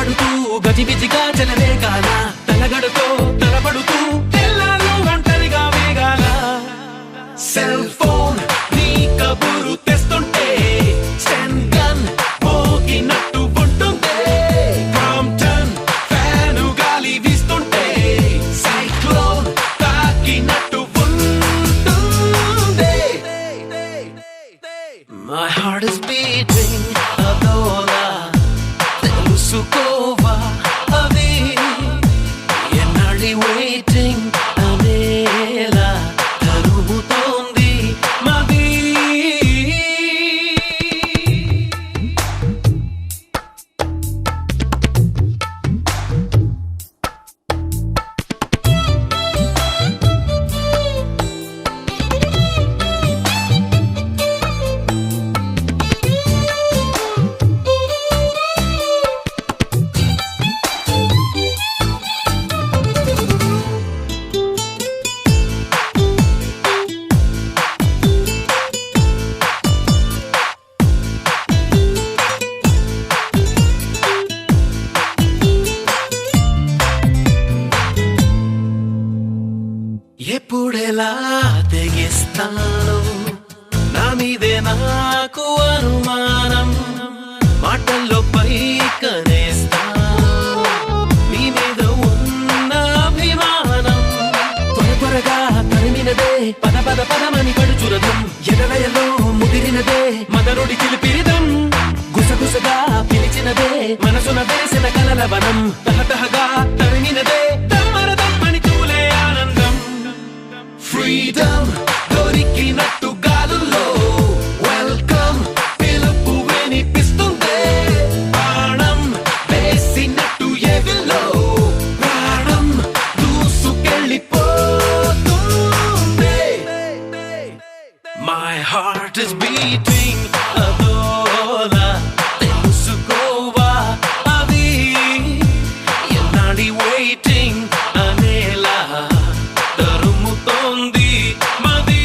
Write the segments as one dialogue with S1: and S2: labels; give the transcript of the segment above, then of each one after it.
S1: తడబడుతూ గజిబిజిగా చెలరేగాల తలగడుతో తలబడుతూ తెల్లాలు ఒంటరిగా వేగాల సెల్ ఫోన్ నీ కబురు తెస్తుంటే స్టెన్ గన్ మోగినట్టు ఉంటుంది ప్రాంప్టన్ ఫ్యాను గాలి వీస్తుంటే సైక్లోన్ తాకినట్టు ఉంటుంది My heart is beating అదోలా తెలుసుకోవా అది ఎన్నాళ్ళి waiting అనేలా తరుముతోంది మది ఎప్పుడెలా తెగిస్తాను నా మీదే నాకు అనుమానం మాటల్లో పైకనేస్తాను నీ మీద ఉన్న అభిమానం త్వరగా తరిమినదే పద పద పదమని పడుచురదం ఎడలయలో ముదిరినదే మదనుడి చిలిపిరిదం గుసగుసగా పిలిచినదే మనసున వేసిన కలల వనం తహతహగా తరిమినదే తమ్మరదమ్మని తూలే ఆనందం ఫ్రీడమ్ దొరికినట్టు గాలుల్లో వెల్కమ్ పిలుపు వినిపిస్తుంది ప్రాణం వేసినట్టు ఎవిలో ప్రాణం దూసుకెళ్ళిపోతుంది My heart is beating అదోలా తెలుసుకోవా అది ఎన్నాడి waiting అనేలా తరుముతోంది మది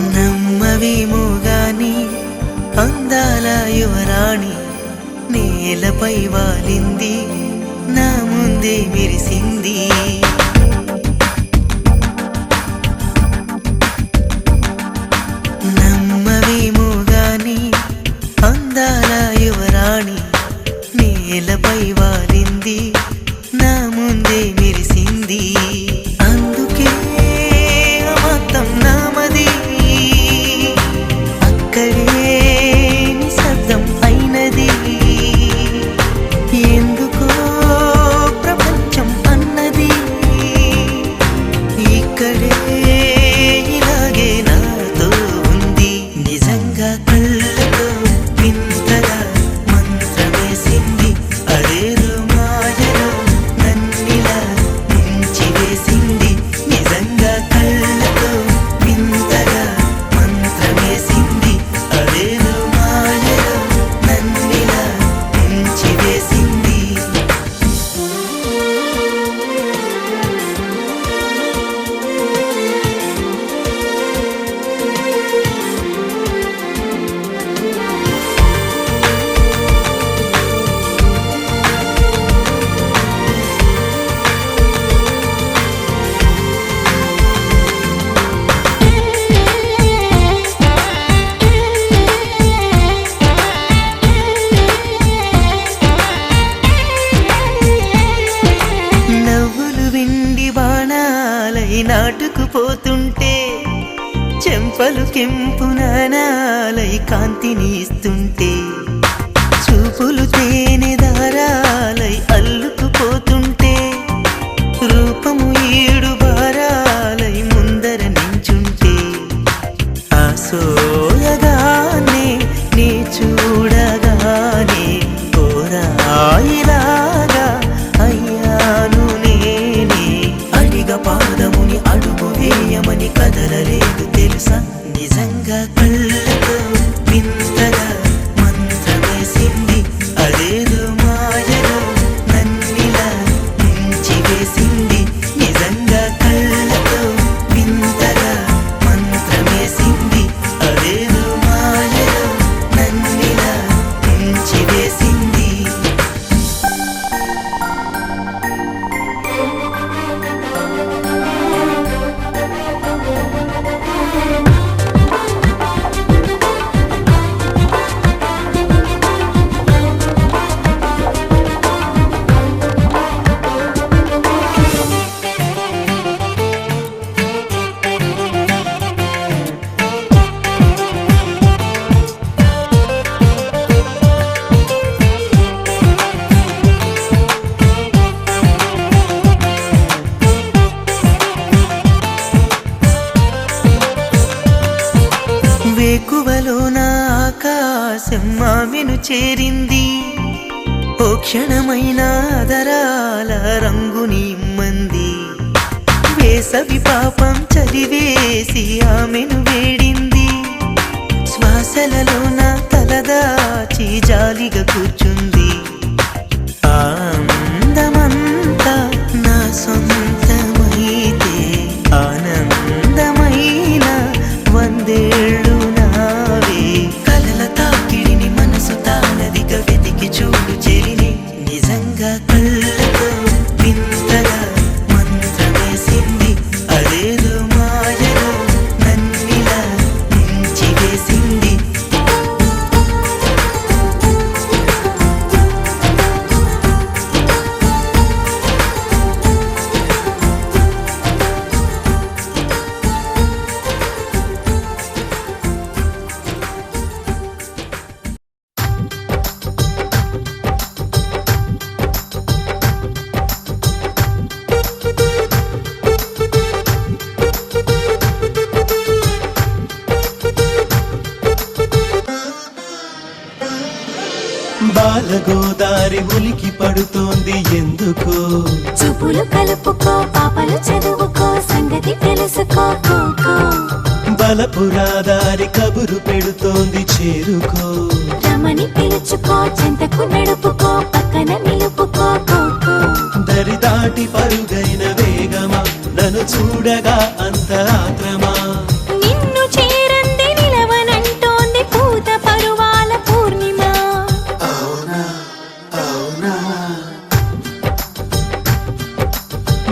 S2: నమ్మవేమో గాని అందాల యువరాణి నేలపై వాలింది నా ముందే మెరిసింది నమ్మవేమో గాని అందాల యువరాణి నేలపై వాలింది నా ముందే మెరిసింది అందుకే అమతం నామది అక్కడే నిశ్శబ్దం అయినది ఎందుకో ప్రపంచం అన్నది ఇక్కడే ఇలాగే నాతో ఉంది నిజంగా కళ్ళతో వింతగా మంత్రమేసింది అదేదో మాయలో నన్నిలా ముంచివేసింది నిజంగా కళ్ళతో వింతగా మంత్రమేసింది అదేదో మాయలో నన్నిలా ముంచివేసింది నవ్వులు విండి బాణాలై నాటుకుపోతుంటే చెంపలు కెంపు నాణాలై కాంతిని ఇస్తుంటే చూపులు తేనె దారా చేరింది. ఓ క్షణమైన ఆదరాల రంగుని ఇమ్మంది. వేసవి పాపం చలివేసి ఆమెను వేడింది. శ్వాసలలోన తలదాచి జాలిగా కూర్చుంది. అందమంతా నా సొంతమైతే ఆనందమైన వందేళ్ళు నావే. కలల తాకిడిని మనసు తానదిగా వెతికి చూడు చెలిని. నిజంగా కళ్ళతో వింతగా మంత్రమేసింది. అదేదో మాయలో నన్నిలా ముంచివేసింది.
S3: బాలగోదారి ఉలికి పడుతోంది ఎందుకో.
S4: చూపులు కలుపుకో పాపలు చదువుకో సంగతి తెలుసుకో.
S3: బలపురాదారి కబురు పెడుతోంది చేరుకో.
S4: రమని పిలుచుకో చెంతకు నడుపుకో పక్కన నిలుపుకో.
S3: దరి దాటి పరుగైన వేగమా నన్ను చూడగా అంత ఆత్రమా.
S4: నిన్ను చేరంది నిలవనంటోంది పూత పరువాల పూర్ణిమ.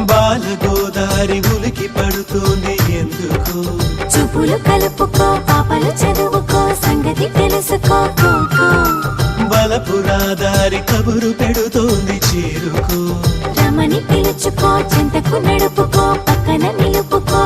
S3: బాలగోదారి ఉలికి పడుతోంది ఎందుకో.
S4: చూపులు కలుపుకో పాపలు చదువుకో సంగతి తెలుసుకో.
S3: బలపురాదారి కబురు పెడుతోంది చేరుకో.
S4: రమని పిలుచుకో చెంతకు నడుపుకో పక్కన నిలుపుకో.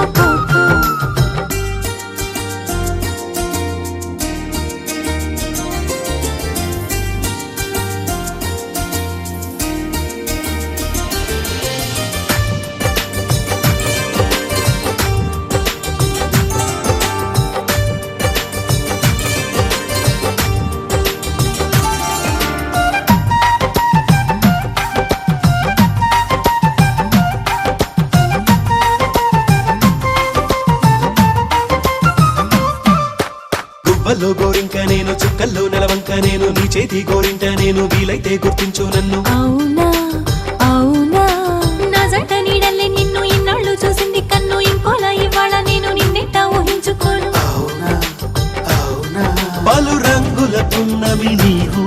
S3: గువ్వల్లో గోరింక నేను చుక్కల్లో నెలవంక నేను నీ చేతి గోరింట నేను వీలైతే గుర్తించు నన్ను.
S4: అవునా అవునా నా జంట నీడల్లే నిన్ను ఇన్నాళ్ళు చూసింది కన్ను. ఇంకోలా ఇవాళ నేను నిన్నెట్ట ఊహించుకోను.
S3: పలు రంగుల పున్నమి నీవు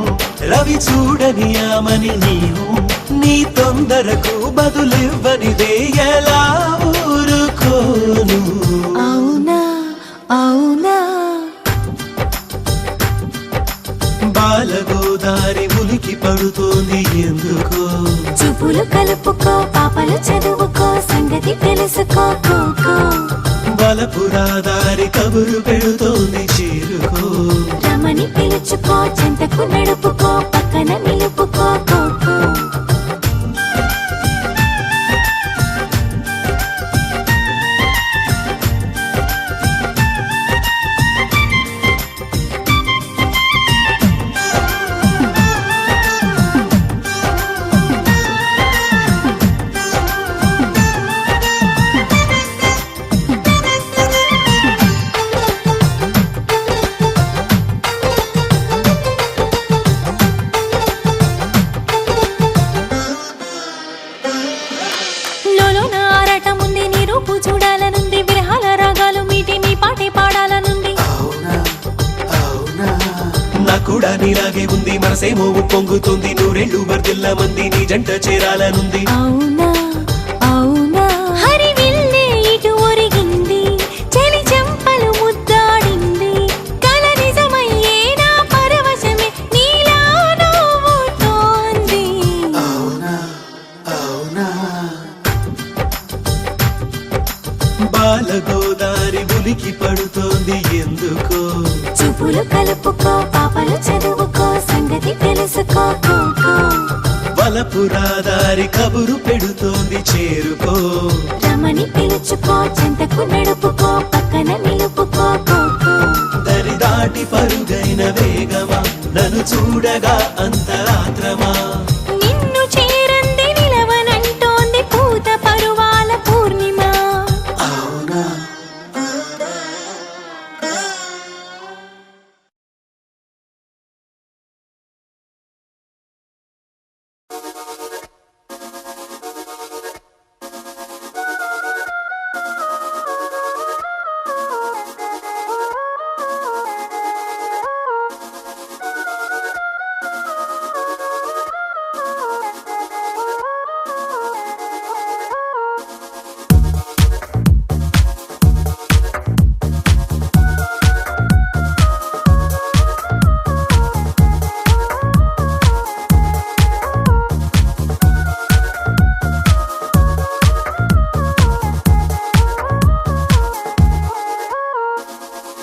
S3: రవి చూడని ఆమని నీవు. నీ తొందరకు బదులివ్వనిదే ఎలా ఊరుకోను.
S4: అవునా అవునా
S3: బాలగోదారి ఉలికి పడుతోంది ఎందుకో.
S4: చూపులు కలుపుకో పాపలు చదువుకో సంగతి తెలుసుకో.
S3: బలపురాదారి కబురు పెడుతోంది చేరుకో.
S4: రమని పిలుచుకో చెంతకు నడుపుకో పక్కన నిలుపుకో. చూడాలనుంది విరహాల రాగాలు మీటి నీ పాటే పాడాలనుంది.
S3: నా కూడా నీలాగే ఉంది మనసేమో పొంగుతుంది. నూరేళ్ళు వర్దిల్ల మంది నీ జంట చేరాలనుంది.
S4: అవునా అవునా హరివిల్లే ఇటు ఒరిగింది చలి చెంపలు ముద్దాడింది. కల నిజమయ్యే నా పరవశమే నీలా నవ్వుతోంది.
S3: బాలగోదారి ఉలికి పడుతోంది ఎందుకో.
S4: చూపులు కలుపుకో పాపలు చదువుకో సంగతి తెలుసుకో.
S3: బలపురాదారి కబురు పెడుతోంది చేరుకో.
S4: రమని పిలుచుకో చెంతకు నడుపుకో పక్కన నిలుపుకో.
S3: దరి దాటి పరుగైన వేగమా నన్ను చూడగా అంత ఆత్రమా
S4: నిన్ను చేరంది నిలవనంటోంది పూత పరువాల పూర్ణిమ
S3: అవునా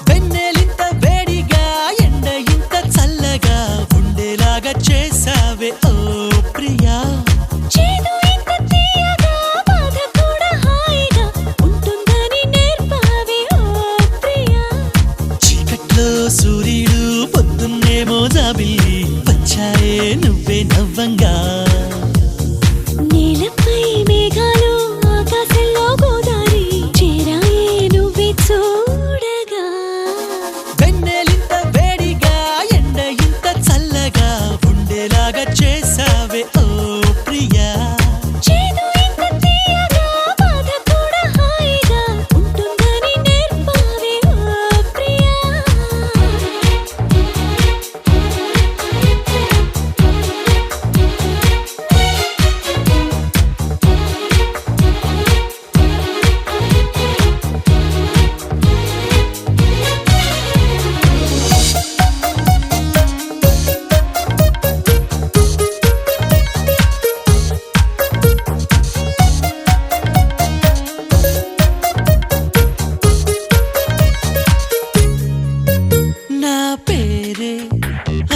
S2: వెన్నెలింత వేడిగా ఎండ ఇంత చల్లగా ఉండేలాగా చేసావే ఓ ప్రియా
S4: చేదు ఇంత తీయగా బాధ కూడా హాయిగా ఉంటుందని నేర్పావే ఓ ప్రియా
S2: చీకట్లో సూర్యుడు పొద్దున్నేమో జాబిల్లి వచ్చాయే నువ్వే నవ్వంగా
S4: నేలపై మేఘాలు ఆకాశంలో గోదారి చేరాయే నువ్వే చూడగా
S2: వెన్నెలింత వేడిగా ఎండ ఇంత చల్లగా ఉండేలాగా చేసావే ఓ ప్రియా
S4: చేదు ఇంత తీయగా బాధ కూడా హాయిగా ఉంటుందని నేర్పావే ఓ ప్రియా
S2: నా పేరే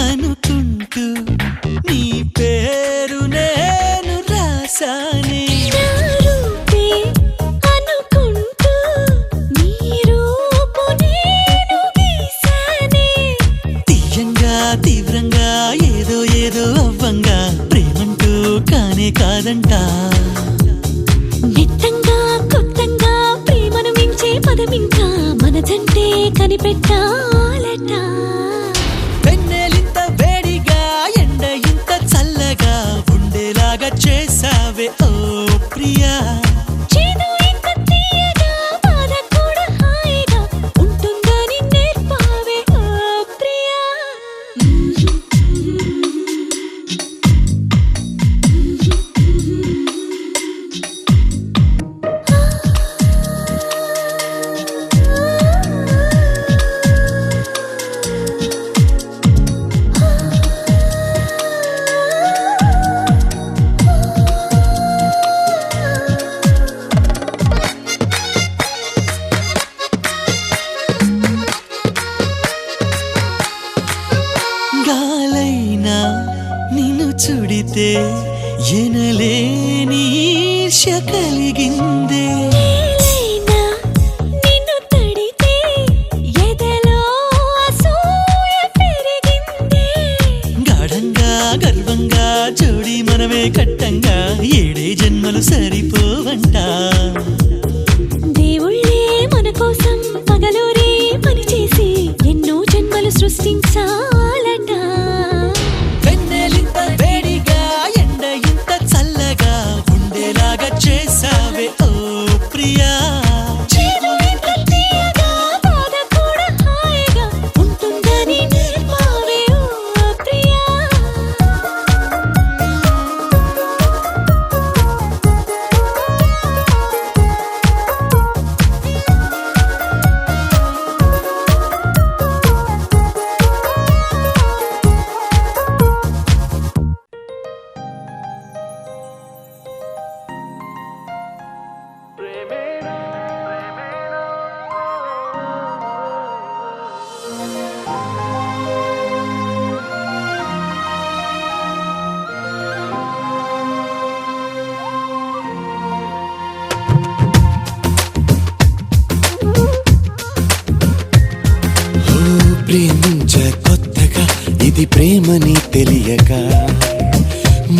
S2: అనుకుంటూ నీ పేరు నేను రాసానే
S4: నా రూపే అనుకుంటూ నీ రూపు నేను గీసానే
S2: తీయంగా తీవ్రంగా ఏదో ఏదో అవ్వంగా ప్రేమంటూ కానే కాదంట
S4: నిత్తంగా కొత్తంగా ప్రేమను మించే పదమింకా మనదంటే కనిపెట్టాలట
S2: వెన్నెలింత వేడిగా ఎండ ఇంత చల్లగా ఉండేలాగా చేసావే ఓ ప్రియా
S4: చేదు ఇంత తీయగా బాధ కూడా హాయిగా ఉంటుందని నేర్పావే ఓ ప్రియా
S2: గాలైనా నిన్ను చుడితే ఎనలేని ఈర్ష్య కలిగిందే
S4: నేలైనా నిన్ను తడితే ఎదలో అసూయ పెరిగిందే
S2: గాఢంగా గర్వంగా జోడి మనమే కట్టంగా ఏడే జన్మలు సరిపోవంట
S4: దేవుళ్ళే మన కోసం పగలూరే పనిచేసి ఎన్నో జన్మలు సృష్టించాలట
S2: వెన్నెలింత వేడిగా ఎండ ఇంత చల్లగా ఉండేలాగా చేసావే ఓ ప్రియా
S4: చేదు ఇంత తీయగా బాధ కూడా హాయిగా ఉంటుందని నేర్పావే ఓ ప్రియా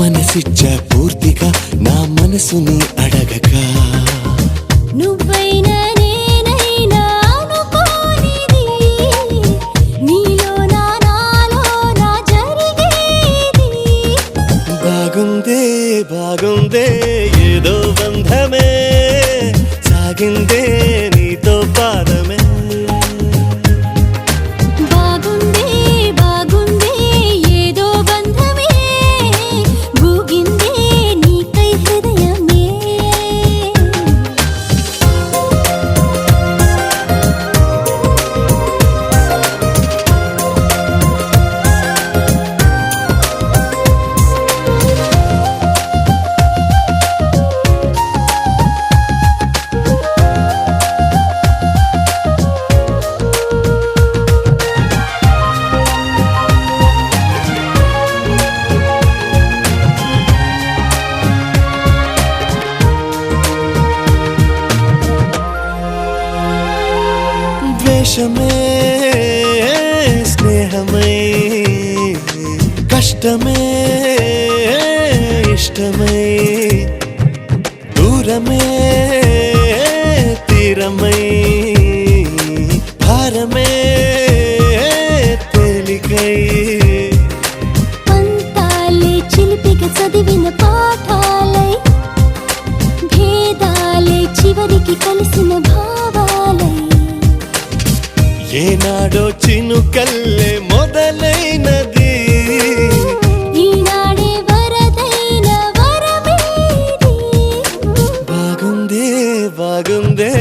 S3: మనసిచ్చా పూర్తిగా నా మనసుని అడగక
S4: నువ్వైనా నేనైనా అనుకోనిది నీలో నాలో నా జరిగేది
S3: బాగుందే బాగుందే ఏదో బంధమే సాగిందే నీతో పాదమే
S4: బాగుంది బాగుంది ఏదో బంధమే భూగిందే నీకై హృదయమే
S3: ద్వేషమే స్నేహమై కష్టమే ఇష్టమై దూరమే తీరమై భారమే తేలికై
S4: పంతాలే చిలిపిగా చదివిన పాఠాలై భేదాలే చివరికి కలిసిన భావాలై
S3: ఏనాడో చినుకల్లే మొదలైనది
S4: ఈనాడే వరదైన వరమేది
S3: బాగుందే బాగుందే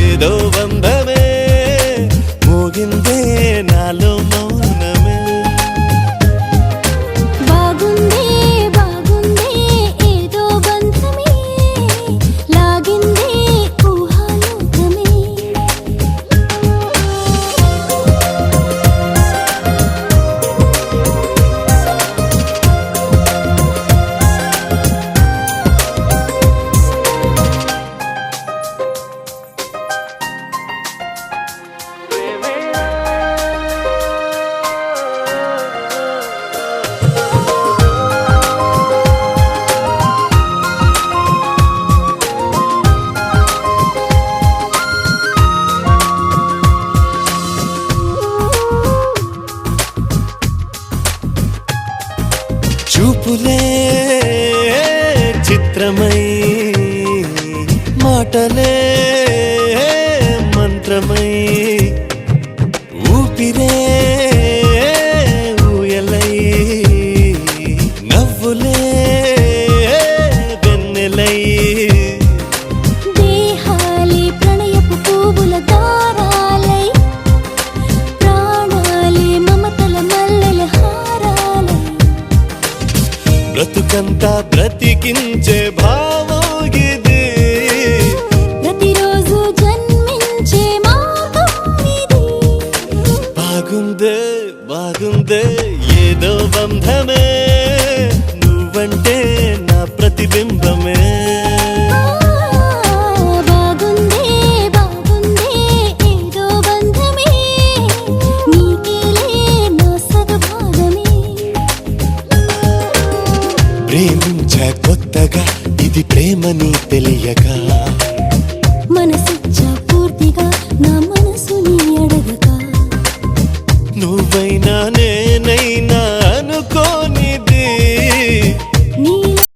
S3: ఏదో బంధమే మోగిందే నాలో మౌనమే
S4: బాగుంది బాగుంది ఏదో బంధమే లాగింది ఊహాలోకమే
S3: చూపులే చిత్రమై మాటలే మంత్రమై ఊపిరే ఊయలై నవ్వులే వెన్నెలై
S4: దేహాలే ప్రణయపు పువ్వుల దారాలై ప్రాణాలే మమతల మల్లెల హారాలై
S3: బ్రతుకంతా బ్రతికించే భావోగిది
S4: ప్రతిరోజు జన్మించే మార్గం ఇది
S3: బాగుందే బాగుందే ఏదో బంధమే నువ్వంటే నా ప్రతిబింబమే
S4: బాగుంది బాగుంది ఏదో బంధమే నీకేలే నా సగభాగమే
S3: ప్రేమించా కొత్తగా ఇది ప్రేమని తెలియక